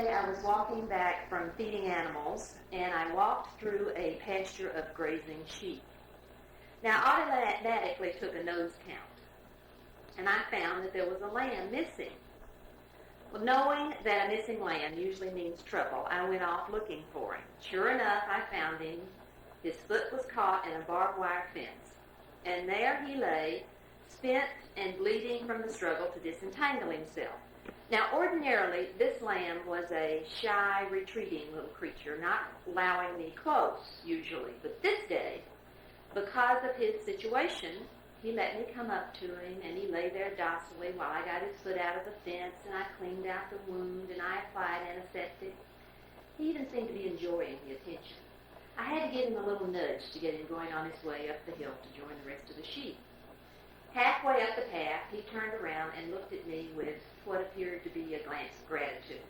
day I was walking back from feeding animals, and I walked through a pasture of grazing sheep. Now, I automatically took a nose count, and I found that there was a lamb missing. Well, knowing that a missing lamb usually means trouble, I went off looking for him. Sure enough, I found him. His foot was caught in a barbed wire fence, and there he lay, spent and bleeding from the struggle to disentangle himself. Now, ordinarily, this lamb was a shy, retreating little creature, not allowing me close, usually. But this day, because of his situation, he let me come up to him, and he lay there docilely while I got his foot out of the fence, and I cleaned out the wound, and I applied antiseptic. He even seemed to be enjoying the attention. I had to give him a little nudge to get him going on his way up the hill to join the rest of the sheep. Halfway up the path, he turned around and looked at me with what appeared to be a glance of gratitude.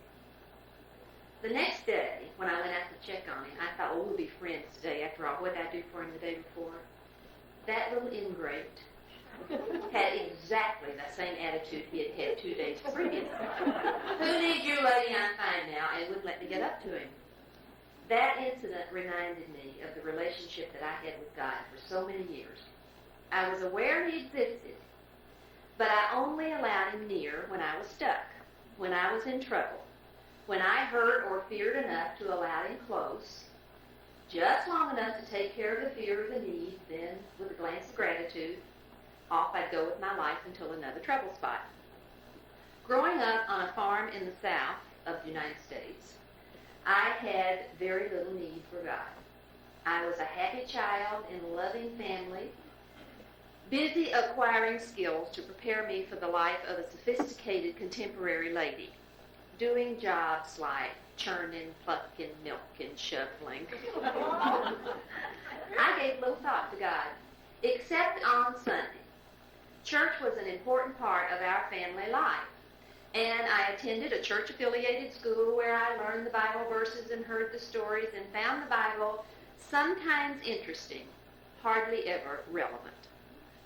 The next day, when I went out to check on him, I thought, well, we'll be friends today. After all, what did I do for him the day before? That little ingrate had exactly the same attitude he had had 2 days previous. Who needs you, lady? I'm fine now, and wouldn't let me get up to him. That incident reminded me of the relationship that I had with God for so many years. I was aware he existed, but I only allowed him near when I was stuck, when I was in trouble, when I hurt or feared enough to allow him close, just long enough to take care of the fear or the need, then, with a glance of gratitude, off I'd go with my life until another trouble spot. Growing up on a farm in the south of the United States, I had very little need for God. I was a happy child in a loving family, busy acquiring skills to prepare me for the life of a sophisticated contemporary lady, doing jobs like churning, plucking, milking, shoveling. I gave little thought to God, except on Sunday. Church was an important part of our family life, and I attended a church-affiliated school where I learned the Bible verses and heard the stories and found the Bible sometimes interesting, hardly ever relevant.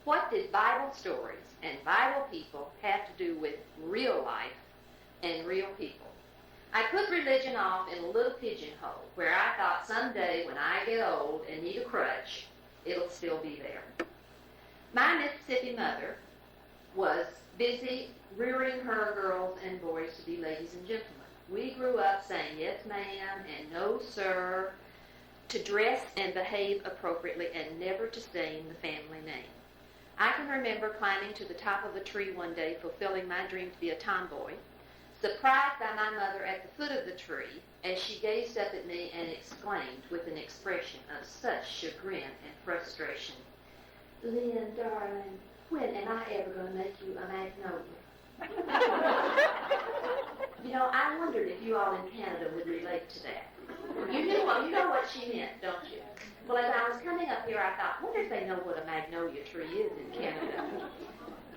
What did Bible stories and Bible people have to do with real life and real people? I put religion off in a little pigeonhole where I thought someday when I get old and need a crutch, it'll still be there. My Mississippi mother was busy rearing her girls and boys to be ladies and gentlemen. We grew up saying yes ma'am and no sir, to dress and behave appropriately and never to stain the family name. I can remember climbing to the top of a tree one day, fulfilling my dream to be a tomboy, surprised by my mother at the foot of the tree as she gazed up at me and exclaimed with an expression of such chagrin and frustration, "Lynn, darling, when am I ever going to make you a magnolia?" You know, I wondered if you all in Canada would relate to that. You know what she meant, don't you? Well, as I was coming up here, I thought, wonder if they know what a magnolia tree is in Canada.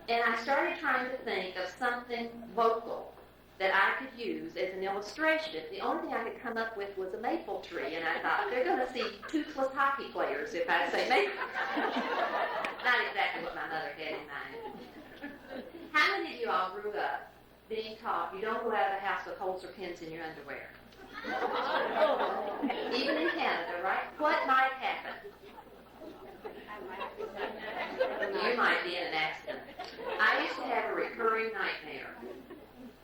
And I started trying to think of something local that I could use as an illustration. The only thing I could come up with was a maple tree, and I thought, they're going to see toothless hockey players if I say maple. Not exactly what my mother had in mind. How many of you all grew up being taught you don't go out of the house with holes or pins in your underwear? Even in Canada, right? What might happen? You might be in an accident. I used to have a recurring nightmare.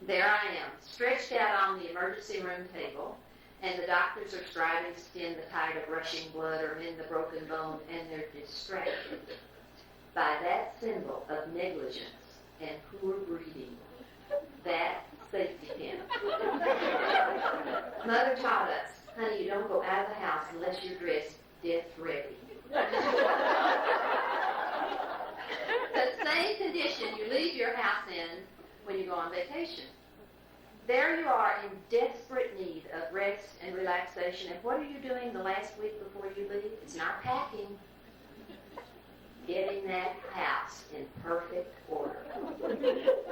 There I am, stretched out on the emergency room table, and the doctors are striving to stem the tide of rushing blood or mend the broken bone, and they're distracted by that symbol of negligence and poor breeding, that safety pin. Mother taught us, honey, you don't go out of the house unless you're dressed death ready. The same condition you leave your house in when you go on vacation. There you are in desperate need of rest and relaxation, and what are you doing the last week before you leave? It's not packing. Getting that house in perfect order.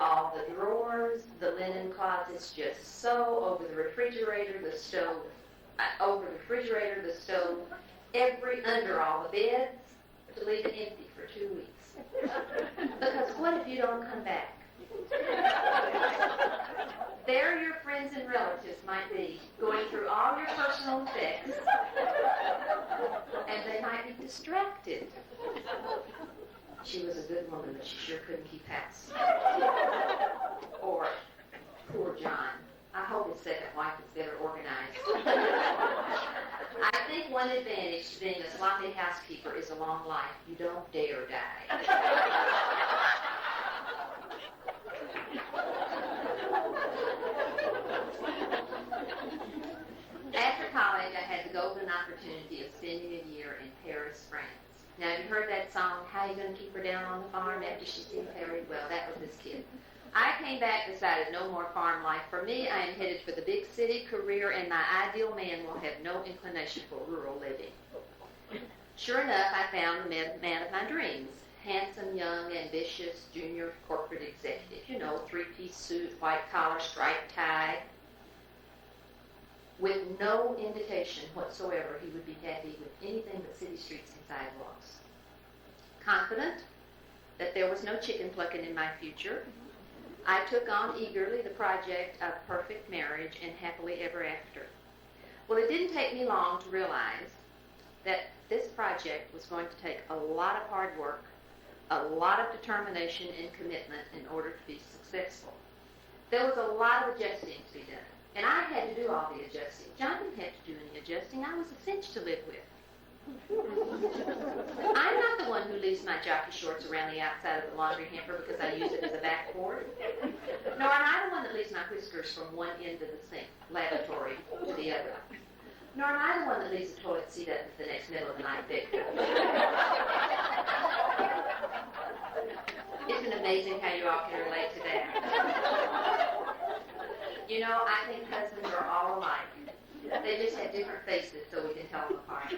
All the drawers, the linen closets just so, over the refrigerator, the stove, under all the beds, to leave it empty for 2 weeks. Because what if you don't come back? There your friends and relatives might be, going through all your personal effects, and they might be distracted. She was a good woman, but she sure couldn't keep house. Or, poor John. I hope his second wife is better organized. I think one advantage to being a sloppy housekeeper is a long life. You don't dare die. After college, I had the golden opportunity of spending a year in Paris, France. Now, have you heard that song, How You Gonna Keep Her Down on the Farm After She's Been Married? Well, that was this kid. I came back, decided no more farm life for me. I am headed for the big city career, and my ideal man will have no inclination for rural living. Sure enough, I found the man of my dreams. Handsome, young, ambitious, junior corporate executive. You know, three-piece suit, white collar, striped tie. With no indication whatsoever he would be happy with anything but city streets and sidewalks. Confident that there was no chicken plucking in my future, I took on eagerly the project of perfect marriage and happily ever after. Well, it didn't take me long to realize that this project was going to take a lot of hard work, a lot of determination and commitment in order to be successful. There was a lot of adjusting to be done. And I had to do all the adjusting. John didn't have to do any adjusting. I was a cinch to live with. I'm not the one who leaves my jockey shorts around the outside of the laundry hamper because I use it as a backboard. Nor am I the one that leaves my whiskers from one end of the sink, lavatory, to the other. Nor am I the one that leaves the toilet seat up to the next middle of the night victim. Isn't it amazing how you all can relate to that? You know, I think husbands are all alike. They just have different faces so we can tell them apart.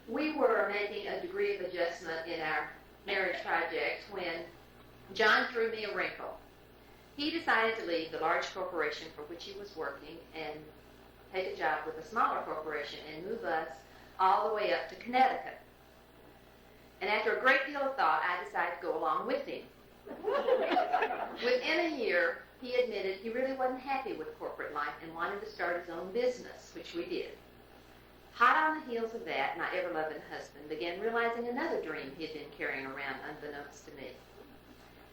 We were making a degree of adjustment in our marriage project when John threw me a wrinkle. He decided to leave the large corporation for which he was working and take a job with a smaller corporation and move us all the way up to Connecticut. And after a great deal of thought, I decided to go along with him. Within a year, he admitted he really wasn't happy with corporate life and wanted to start his own business, which we did. Hot on the heels of that, my ever-loving husband began realizing another dream he had been carrying around unbeknownst to me.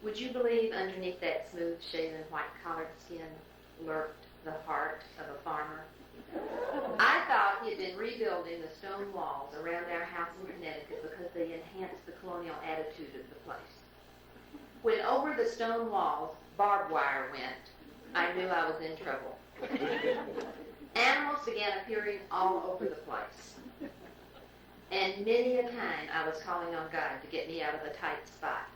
Would you believe underneath that smooth-shaven, white-collared skin lurked the heart of a farmer? I thought he had been rebuilding the stone walls around our house in Connecticut because they enhanced the colonial attitude of the place. When over the stone walls barbed wire went, I knew I was in trouble. Animals began appearing all over the place. And many a time I was calling on God to get me out of a tight spot.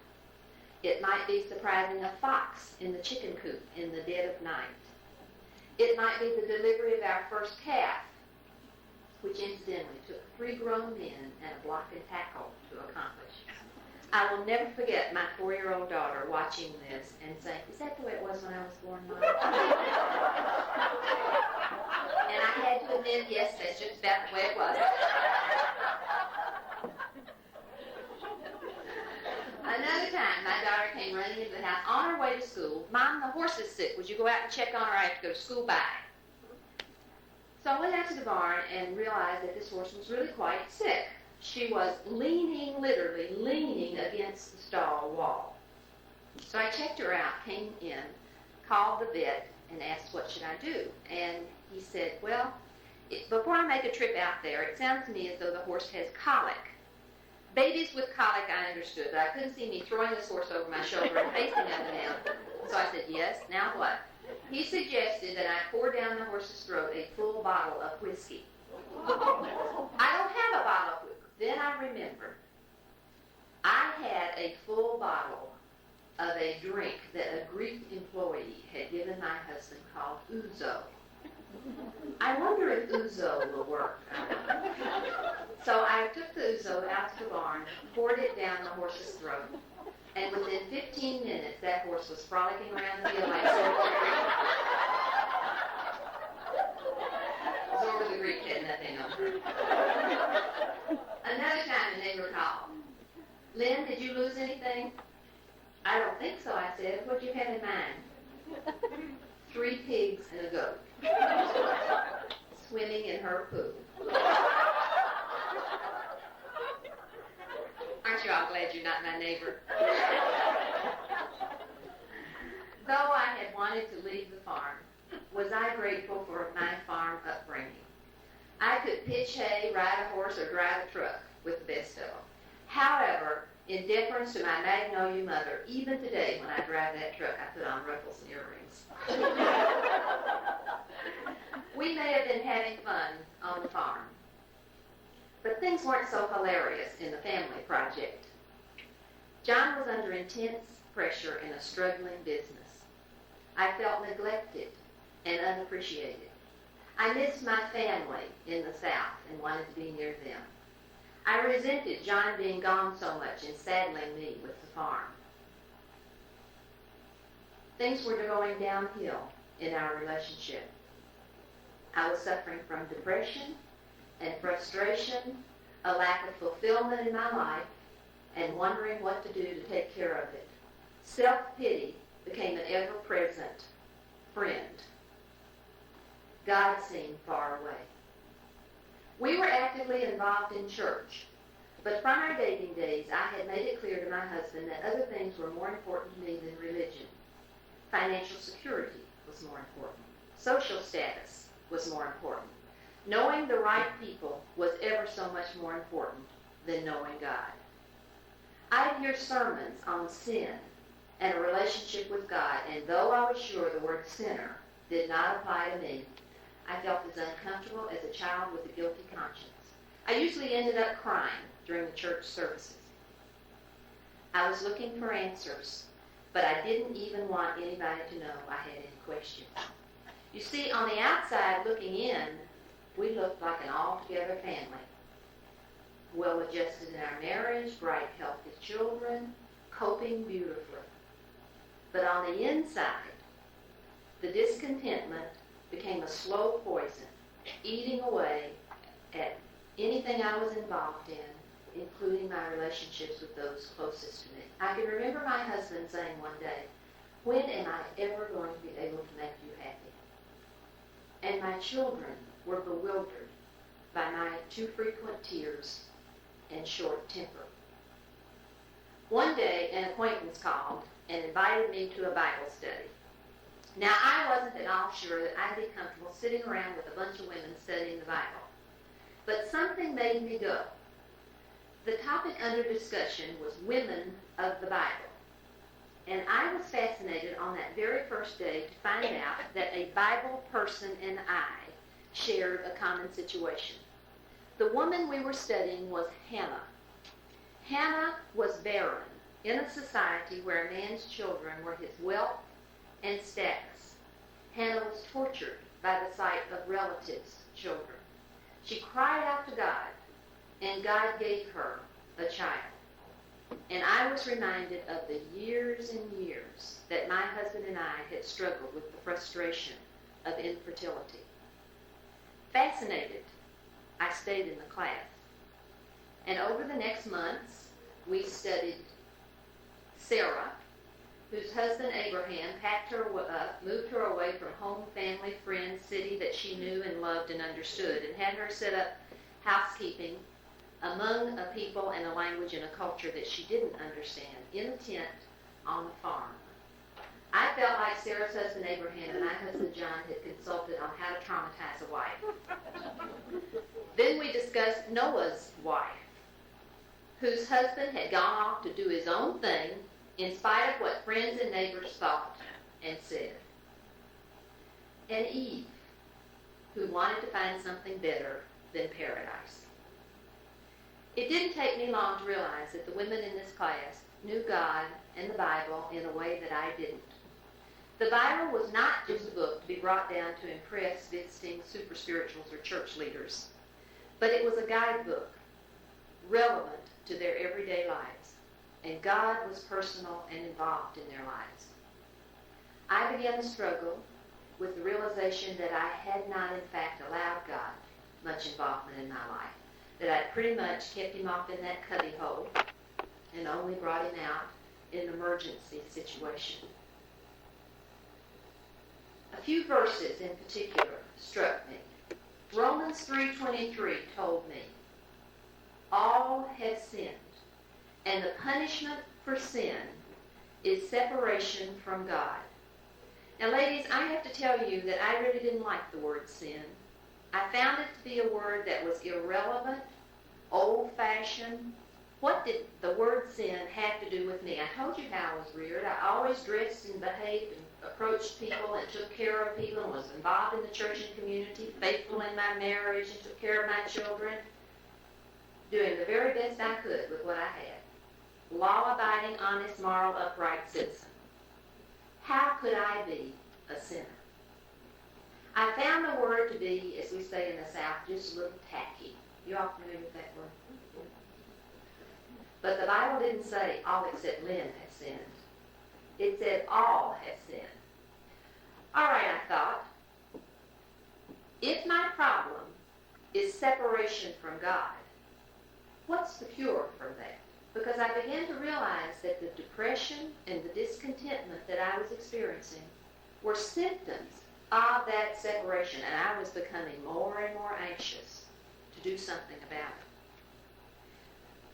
It might be surprising a fox in the chicken coop in the dead of night. It might be the delivery of our first calf, which incidentally took 3 grown men and a block and tackle to accomplish. I will never forget my 4-year-old daughter watching this and saying, "Is that the way it was when I was born, Mom?" And I had to admit, yes, that's just about the way it was. Another time, my daughter came running into the house on her way to school. "Mom, the horse is sick. Would you go out and check on her? I have to go to school. Bye." So I went out to the barn and realized that this horse was really quite sick. She was literally leaning against the stall wall. So I checked her out, came in, called the vet, and asked what should I do. And he said, "Well, before I make a trip out there, it sounds to me as though the horse has colic." Babies with colic, I understood, but I couldn't see me throwing this horse over my shoulder and facing up and down. So I said, "Yes, now what?" He suggested that I pour down the horse's throat a full bottle of whiskey. I don't have a bottle of whiskey. Then I remembered. I had a full bottle of a drink that a Greek employee had given my husband called ouzo. I wonder if ouzo will work. So I took the ouzo out to the barn, poured it down the horse's throat, and within 15 minutes, that horse was frolicking around the field like Zorba the Greek had nothing on her. Another time neighbor called. Lynn, did you lose anything? I don't think so, I said. What'd you have in mind? 3 pigs and a goat swimming in her pool. Aren't you all glad you're not my neighbor? Though I had wanted to leave the farm, was I grateful for my farm upbringing. I could pitch hay, ride a horse, or drive a truck with the best of them. However, in deference to my Magnolia mother, even today when I drive that truck, I put on ruffles and earrings. We may have been having fun on the farm, but things weren't so hilarious in the family project. John was under intense pressure in a struggling business. I felt neglected and unappreciated. I missed my family in the South and wanted to be near them. I resented John being gone so much and saddling me with the farm. Things were going downhill in our relationship. I was suffering from depression and frustration, a lack of fulfillment in my life, and wondering what to do to take care of it. Self-pity became an ever-present friend. God seemed far away. We were actively involved in church, but from our dating days, I had made it clear to my husband that other things were more important to me than religion. Financial security was more important. Social status was more important. Knowing the right people was ever so much more important than knowing God. I'd hear sermons on sin and a relationship with God, and though I was sure the word sinner did not apply to me, I felt as uncomfortable as a child with a guilty conscience. I usually ended up crying during the church services. I was looking for answers, but I didn't even want anybody to know I had any questions. You see, on the outside looking in, we looked like an all-together family. Well-adjusted in our marriage, bright, healthy children, coping beautifully. But on the inside, the discontentment became a slow poison, eating away at anything I was involved in, including my relationships with those closest to me. I can remember my husband saying one day, "When am I ever going to be able to make you happy?" And my children were bewildered by my too frequent tears and short temper. One day, an acquaintance called and invited me to a Bible study. Now, I wasn't at all sure that I'd be comfortable sitting around with a bunch of women studying the Bible. But something made me go. The topic under discussion was women of the Bible. And I was fascinated on that very first day to find out that a Bible person and I shared a common situation. The woman we were studying was Hannah. Hannah was barren in a society where a man's children were his wealth and status. Hannah was tortured by the sight of relatives' children. She cried out to God, and God gave her a child. And I was reminded of the years and years that my husband and I had struggled with the frustration of infertility. Fascinated, I stayed in the class. And over the next months, we studied Sarah, whose husband Abraham packed her up, moved her away from home, family, friends, city that she knew and loved and understood, and had her set up housekeeping among a people and a language and a culture that she didn't understand, in a tent on the farm. I felt like Sarah's husband Abraham and my husband John had consulted on how to traumatize a wife. Then we discussed Noah's wife, whose husband had gone off to do his own thing in spite of what friends and neighbors thought and said. And Eve, who wanted to find something better than paradise. It didn't take me long to realize that the women in this class knew God and the Bible in a way that I didn't. The Bible was not just a book to be brought down to impress visiting super spirituals or church leaders, but it was a guidebook relevant to their everyday lives, and God was personal and involved in their lives. I began to struggle with the realization that I had not in fact allowed God much involvement in my life. that I pretty much kept him off in that cubby hole and only brought him out in an emergency situation. A few verses in particular struck me. Romans 3:23 told me, all have sinned, and the punishment for sin is separation from God. Now, ladies, I have to tell you that I really didn't like the word sin. I found it to be a word that was irrelevant, old-fashioned. What did the word sin have to do with me? I told you how I was reared. I always dressed and behaved and approached people and took care of people and was involved in the church and community, faithful in my marriage and took care of my children, doing the very best I could with what I had. Law-abiding, honest, moral, upright citizen. How could I be a sinner? I found the word to be, as we say in the South, just a little tacky. You all familiar with that word? But the Bible didn't say all except Lynn have sinned. It said all have sinned. All right, I thought, if my problem is separation from God, what's the cure for that? Because I began to realize that the depression and the discontentment that I was experiencing were symptoms of that separation, and I was becoming more and more anxious to do something about it.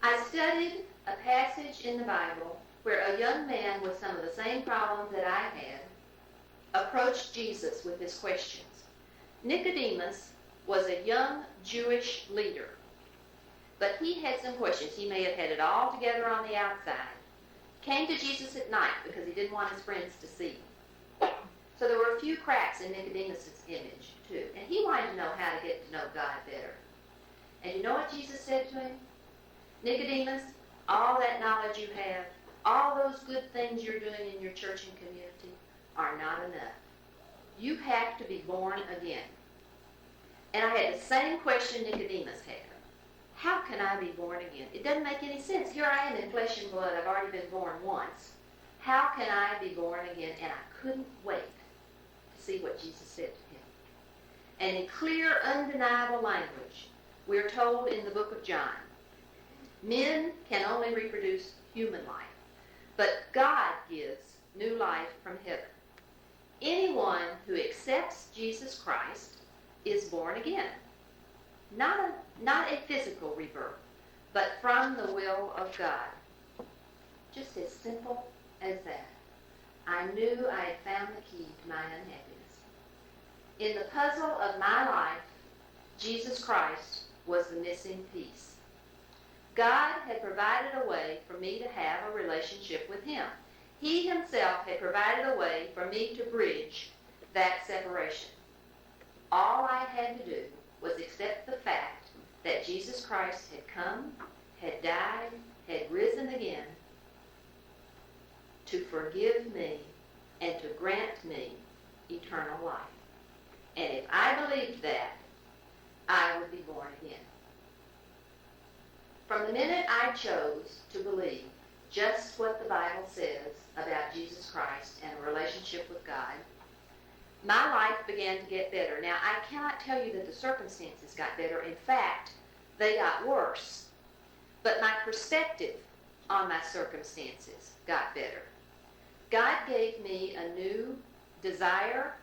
I studied a passage in the Bible where a young man with some of the same problems that I had approached Jesus with his questions. Nicodemus was a young Jewish leader, but he had some questions. He may have had it all together on the outside. Came to Jesus at night because he didn't want his friends to see him. So there were a few cracks in Nicodemus' image, too. And he wanted to know how to get to know God better. And you know what Jesus said to him? Nicodemus, all that knowledge you have, all those good things you're doing in your church and community are not enough. You have to be born again. And I had the same question Nicodemus had. How can I be born again? It doesn't make any sense. Here I am in flesh and blood. I've already been born once. How can I be born again? And I couldn't wait to see what Jesus said to him. And in clear, undeniable language, we're told in the book of John, men can only reproduce human life, but God gives new life from heaven. Anyone who accepts Jesus Christ is born again. Not a physical rebirth, but from the will of God. Just as simple as that. I knew I had found the key to my unhappiness. In the puzzle of my life, Jesus Christ was the missing piece. God had provided a way for me to have a relationship with him. He himself had provided a way for me to bridge that separation. All I had to do was accept the fact that Jesus Christ had come, had died, had risen again to forgive me and to grant me eternal life. And if I believed that, I would be born again. From the minute I chose to believe just what the Bible says about Jesus Christ and a relationship with God, my life began to get better. Now, I cannot tell you that the circumstances got better. In fact, they got worse. But my perspective on my circumstances got better. God gave me a new desire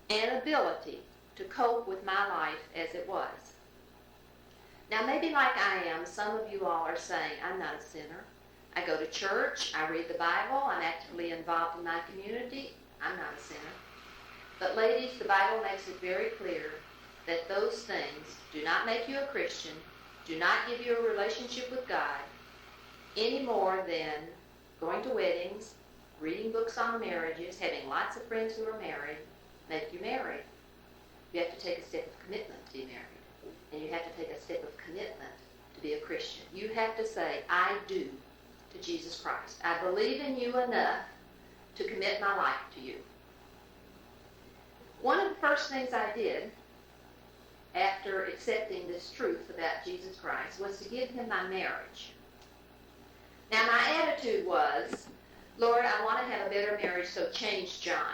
and ability to cope with my life as it was. Now, maybe like I am, some of you all are saying, I'm not a sinner. I go to church, I read the Bible, I'm actively involved in my community. I'm not a sinner. But ladies, the Bible makes it very clear that those things do not make you a Christian, do not give you a relationship with God, any more than going to weddings, reading books on marriages, having lots of friends who are married, make you married. You have to take a step of commitment to be married. And you have to take a step of commitment to be a Christian. You have to say, I do to Jesus Christ. I believe in you enough to commit my life to you. One of the first things I did after accepting this truth about Jesus Christ was to give him my marriage. Now, my attitude was, Lord, I want to have a better marriage, so change John.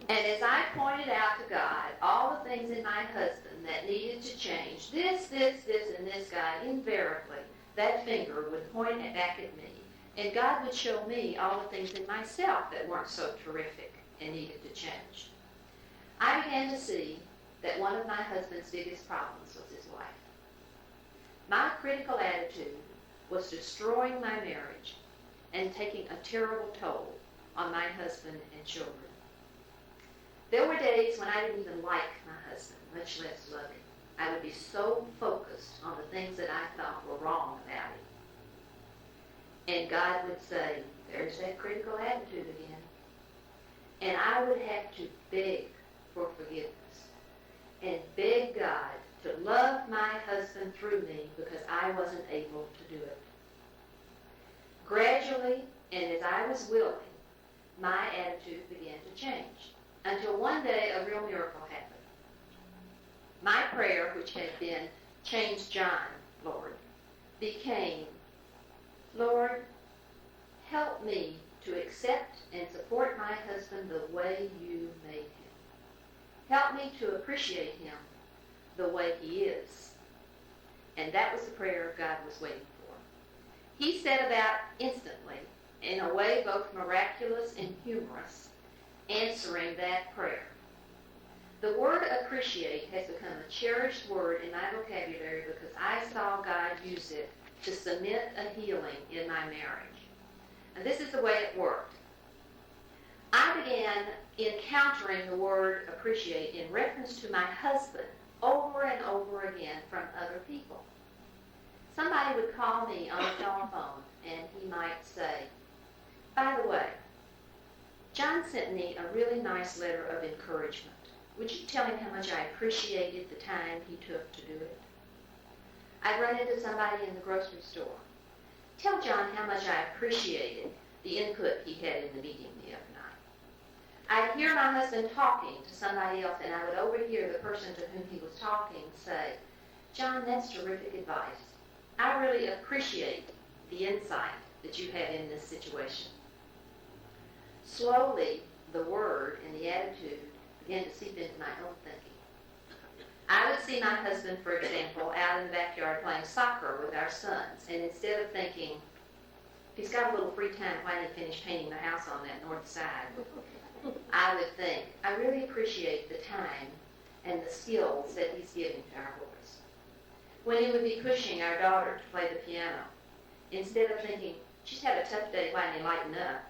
And as I pointed out to God all the things in my husband that needed to change, this, and this guy, invariably, that finger would point it back at me. And God would show me all the things in myself that weren't so terrific and needed to change. I began to see that one of my husband's biggest problems was his wife. My critical attitude was destroying my marriage and taking a terrible toll on my husband and children. There were days when I didn't even like my husband, much less love him. I would be so focused on the things that I thought were wrong about him. And God would say, there's that critical attitude again. And I would have to beg for forgiveness and beg God to love my husband through me because I wasn't able to do it. Gradually, and as I was willing, my attitude began to change until one day a real miracle happened. My prayer, which had been, change John, Lord, became, Lord, help me to accept and support my husband the way you made him. Help me to appreciate him the way he is. And that was the prayer God was waiting for. He set about instantly, in a way both miraculous and humorous, answering that prayer. The word appreciate has become a cherished word in my vocabulary because I saw God use it to cement a healing in my marriage. And this is the way it worked. I began encountering the word appreciate in reference to my husband over and over again from other people. Somebody would call me on the telephone and he might say, by the way, John sent me a really nice letter of encouragement. Would you tell him how much I appreciated the time he took to do it? I'd run into somebody in the grocery store. Tell John how much I appreciated the input he had in the meeting the other night. I'd hear my husband talking to somebody else, and I would overhear the person to whom he was talking say, John, that's terrific advice. I really appreciate the insight that you had in this situation. Slowly, the word and the attitude began to seep into my own thinking. I would see my husband, for example, out in the backyard playing soccer with our sons, and instead of thinking, he's got a little free time, why didn't he finish painting the house on that north side? I would think, I really appreciate the time and the skills that he's giving to our boys. When he would be pushing our daughter to play the piano, instead of thinking, she's had a tough day, why didn't he lighten up?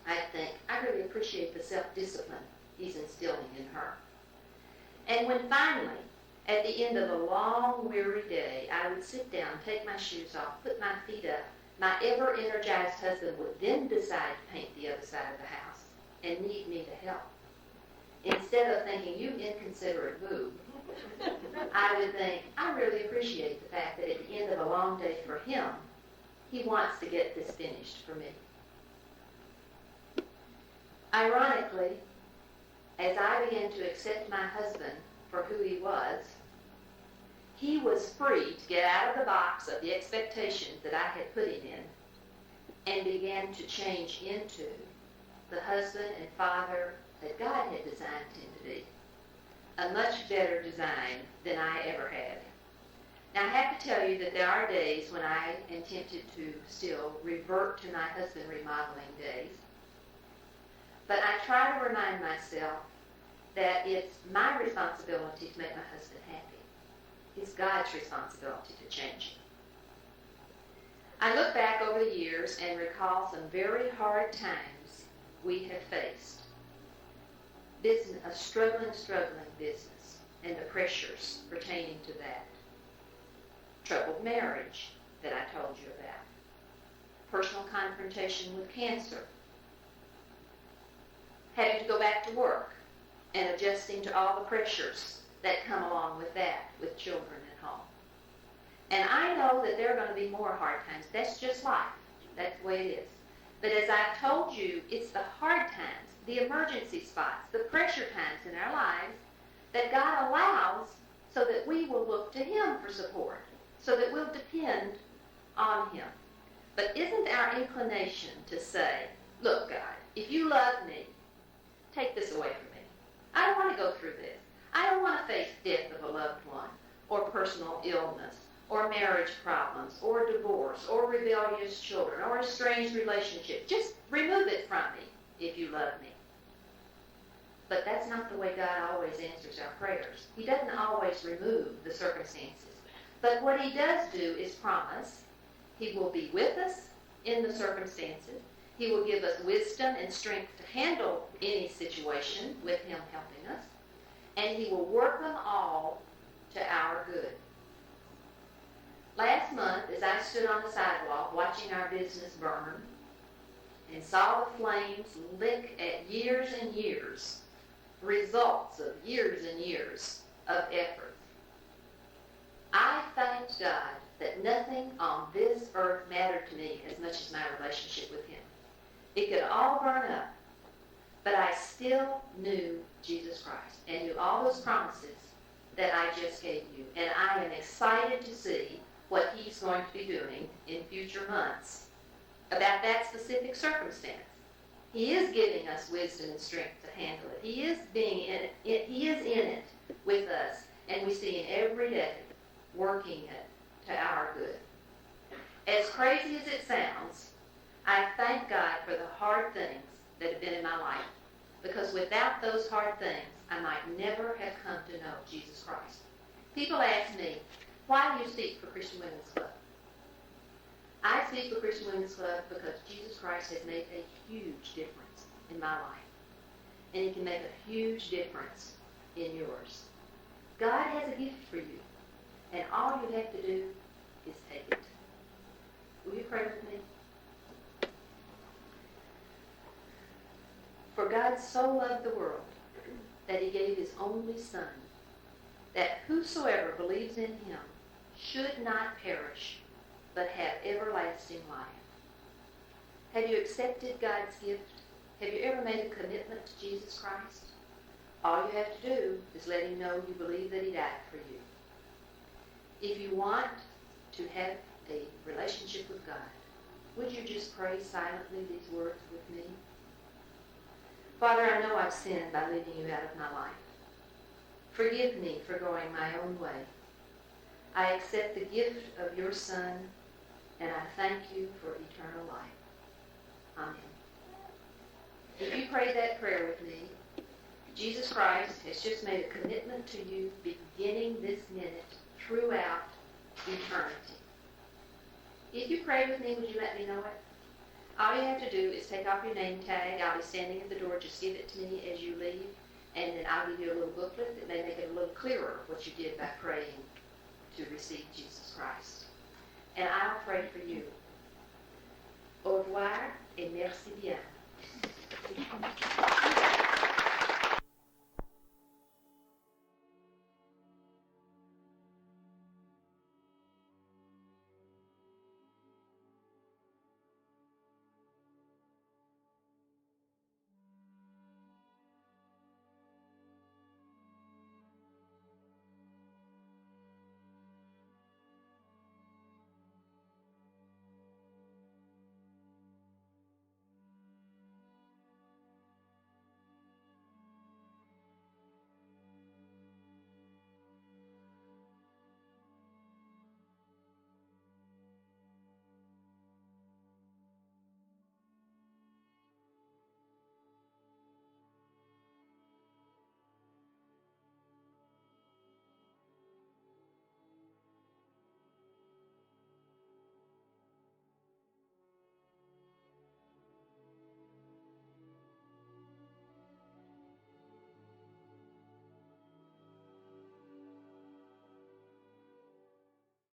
I'd think, I really appreciate the self-discipline he's instilling in her. And when finally, at the end of a long, weary day, I would sit down, take my shoes off, put my feet up, my ever-energized husband would then decide to paint the other side of the house and need me to help. Instead of thinking, you inconsiderate boob, I would think, I really appreciate the fact that at the end of a long day for him, he wants to get this finished for me. Ironically, as I began to accept my husband for who he was free to get out of the box of the expectations that I had put him in and began to change into the husband and father that God had designed him to be. A much better design than I ever had. Now, I have to tell you that there are days when I am tempted to still revert to my husband remodeling days. But I try to remind myself that it's my responsibility to make my husband happy. It's God's responsibility to change him. I look back over the years and recall some very hard times we have faced. Business, a struggling business, and the pressures pertaining to that. Troubled marriage that I told you about. Personal confrontation with cancer. Having to go back to work and adjusting to all the pressures that come along with that, with children at home. And I know that there are going to be more hard times. That's just life. That's the way it is. But as I've told you, it's the hard times, the emergency spots, the pressure times in our lives that God allows so that we will look to Him for support, so that we'll depend on Him. But isn't our inclination to say, look, God, if you love me, take this away from me. I don't want to go through this. I don't want to face death of a loved one, or personal illness, or marriage problems, or divorce, or rebellious children, or a strange relationship. Just remove it from me if you love me. But that's not the way God always answers our prayers. He doesn't always remove the circumstances. But what he does do is promise he will be with us in the circumstances. He will give us wisdom and strength to handle any situation with him helping us. And he will work them all to our good. Last month, as I stood on the sidewalk watching our business burn and saw the flames lick at years and years, results of years and years of effort, I thanked God that nothing on this earth mattered to me as much as my relationship with him. It could all burn up, but I still knew Jesus Christ and knew all those promises that I just gave you. And I am excited to see what he's going to be doing in future months about that specific circumstance. He is giving us wisdom and strength to handle it. He is He is in it with us, and we see him every day working it to our good. As crazy as it sounds, I thank God for the hard things that have been in my life, because without those hard things, I might never have come to know Jesus Christ. People ask me, why do you speak for Christian Women's Club? I speak for Christian Women's Club because Jesus Christ has made a huge difference in my life. And he can make a huge difference in yours. God has a gift for you. And all you have to do is take it. Will you pray with me? For God so loved the world that he gave his only Son, that whosoever believes in him should not perish, but have everlasting life. Have you accepted God's gift? Have you ever made a commitment to Jesus Christ? All you have to do is let him know you believe that he died for you. If you want to have a relationship with God, would you just pray silently these words with me? Father, I know I've sinned by leaving you out of my life. Forgive me for going my own way. I accept the gift of your Son, and I thank you for eternal life. Amen. If you prayed that prayer with me, Jesus Christ has just made a commitment to you beginning this minute throughout eternity. If you prayed with me, would you let me know it? All you have to do is take off your name tag. I'll be standing at the door. Just give it to me as you leave, and then I'll give you a little booklet that may make it a little clearer what you did by praying to receive Jesus Christ. And I'll pray for you. Au revoir et merci bien.